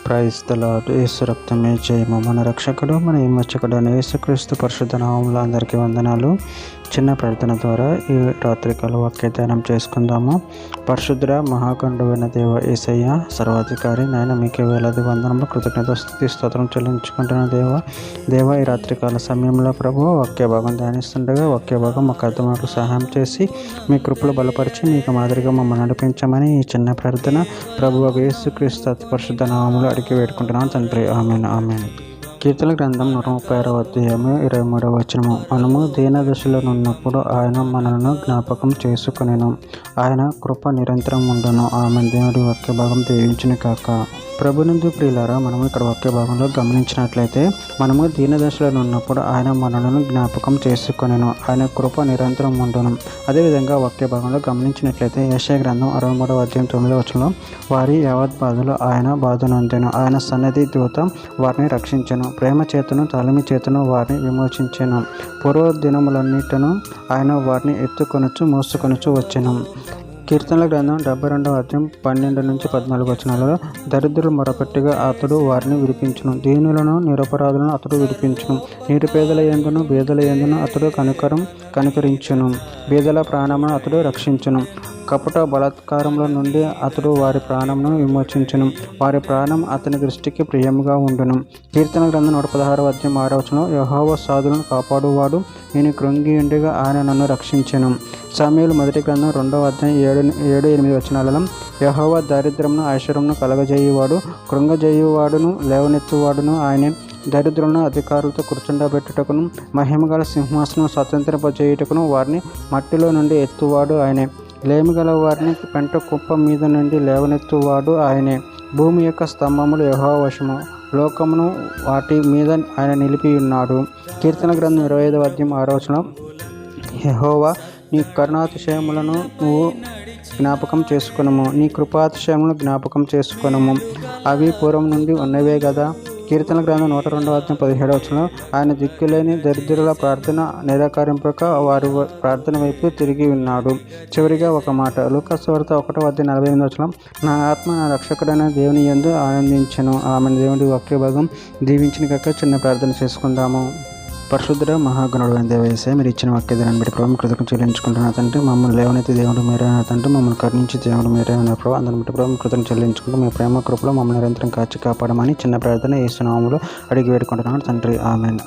Praise the lord. యేసు రక్తమే జయము. మన రక్షకుడు మన విమోచకుడు అయిన యేసుక్రీస్తు పరిశుద్ధ నామములో అందరికీ వందనాలు. చిన్న ప్రార్థన ద్వారా ఈ రాత్రికాల వాక్య ధ్యానం చేసుకుందాము. పరిశుద్ధ మహాగణుడైన దేవ యేసయ్య సర్వాధికారి నాయన మీకే వేలాది వందనములు కృతజ్ఞత స్తుతి స్తోత్రం చెల్లించుకుంటున్న దేవ ఈ రాత్రికాల సమయంలో ప్రభు వాక్య భాగం ధ్యానిస్తుండగా వాక్య భాగం మాకు అర్థమకు సహాయం చేసి మీ కృపలు బలపరిచి మీకు మాదిరిగా మమ్మల్ని నడిపించమని ఈ చిన్న ప్రార్థన ప్రభు యేసుక్రీస్తు అతి పరిశుద్ధ నామములో అడిగి వేడుకుంటున్నాను తండ్రి. Amen amen. కీర్తన గ్రంథం 136 అధ్యాయము 23వ వచనము. మనము దీన దశలో ఉన్నప్పుడు ఆయన మనలను జ్ఞాపకం చేసుకొనెను, ఆయన కృప నిరంతరం ఉండును. ఆమె. దేవుడి వాక్య భాగం దీవించును కాక. ప్రభునందు ప్రియులారా, మనము ఇక్కడ వాక్య భాగంలో గమనించినట్లయితే మనము దీన దశలో ఉన్నప్పుడు ఆయన మనలను జ్ఞాపకం చేసుకొనెను, ఆయన కృప నిరంతరం ఉండును. అదేవిధంగా వాక్య భాగంలో గమనించినట్లయితే యెషయా గ్రంథం 63వ అధ్యాయం 9వ వచనంలో వారి యావత్ బాధలు ఆయన బాధనొందెను, ఆయన సన్నిధి దూత వారిని రక్షించెను, ప్రేమ చేతను తాళమి చేతను వారిని విమోచించెను, పూర్వ దినములన్నిటను ఆయన వారిని ఎత్తుకొనొచ్చు మోసుకొనొచ్చు వచ్చెను. కీర్తనల గ్రంథం 72వ అధ్యాయం 12 నుంచి 14 వచనాలలో దరిద్రులు మొరపెట్టుగా అతడు వారిని విడిపించును, దీనులను నిరపరాధులను అతడు విడిపించును, నిరుపేదల యందును బీదల యందును అతడు కనికరించును, బీదల ప్రాణమును అతడు రక్షించును, కపట బలాత్కారముల నుండి అతడు వారి ప్రాణమును విమోచించును, వారి ప్రాణం అతని దృష్టికి ప్రియముగా ఉండును. కీర్తన గ్రంథం 116వ అధ్యాయం 6వ వచనం యెహోవా సాధులను కాపాడువాడు, నేను కృంగి ఉండగా ఆయన నన్ను రక్షించెను. సమూయేలు మొదటి గ్రంథం 2వ అధ్యాయం 7-8 వచనాలలో యెహోవా దారిద్ర్యమును ఐశ్వర్యమును కలగజేయువాడు, కృంగజేయువాడును లేవనెత్తువాడును ఆయనే, దరిద్రులను అధికారులతో కూర్చుండబెట్టుటకును మహిమగల సింహాసనం స్వతంత్రింపజేయుటకును వారిని మట్టిలో నుండి ఎత్తువాడు ఆయనే, లేమిగల వారిని పెంట కుప్ప మీద నుండి లేవనెత్తువాడు ఆయనే. భూమి యొక్క స్తంభములు యెహోవా వశము, లోకమును వాటి మీద ఆయన నిలిపి ఉన్నాడు. కీర్తన గ్రంథం 25వ అధ్యాయం 6వ వచనం యెహోవా నీ కరుణాతిశయములను నువ్వు జ్ఞాపకం చేసుకొనుము, నీ కృపాతిశయములను జ్ఞాపకం చేసుకొనుము, అవి పూర్వం నుండి ఉన్నవే కదా. కీర్తన గ్రంథం 102వ అధ్యాయం 17వ వచనం ఆయన దిక్కులేని దరిద్రుల ప్రార్థన నిరాకరింపక వారి ప్రార్థన వైపు తిరిగి ఉన్నాడు. చివరిగా ఒక మాట, లూకా సువార్త 1వ అధ్యాయం 48వ వచనం నా ఆత్మ నా రక్షకుడైన దేవుని యందు ఆనందించెను. ఆమె. దేవుడి వాక్య భాగం దీవించిన కాక చిన్న ప్రార్థన చేసుకుందాము. పరిశుద్ధ మహాగణుడు అయిన దేవ యేసయ్య, మీరు ఇచ్చిన వాక్య దాన్ని బట్టి ప్రభు కృతజ్ఞతలు చెల్లించుకుంటున్నా తండ్రి. మమ్మల్ని లేవనైతే దేవుడు మీరే తండ్రి, మమ్మల్ని కరుణించి దేవుడు మీరే ఉన్న ప్రభు అందరిని బట్టి ప్రభు కృతజ్ఞతలు చెల్లించుకుంటూ మీ ప్రేమ కృపలో మమ్మల్ని నిరంతరం కాచి కాపాడమని చిన్న ప్రార్థన యేసు నామములో అడిగి వేడుకుంటున్నాను తండ్రి. ఆమెన్.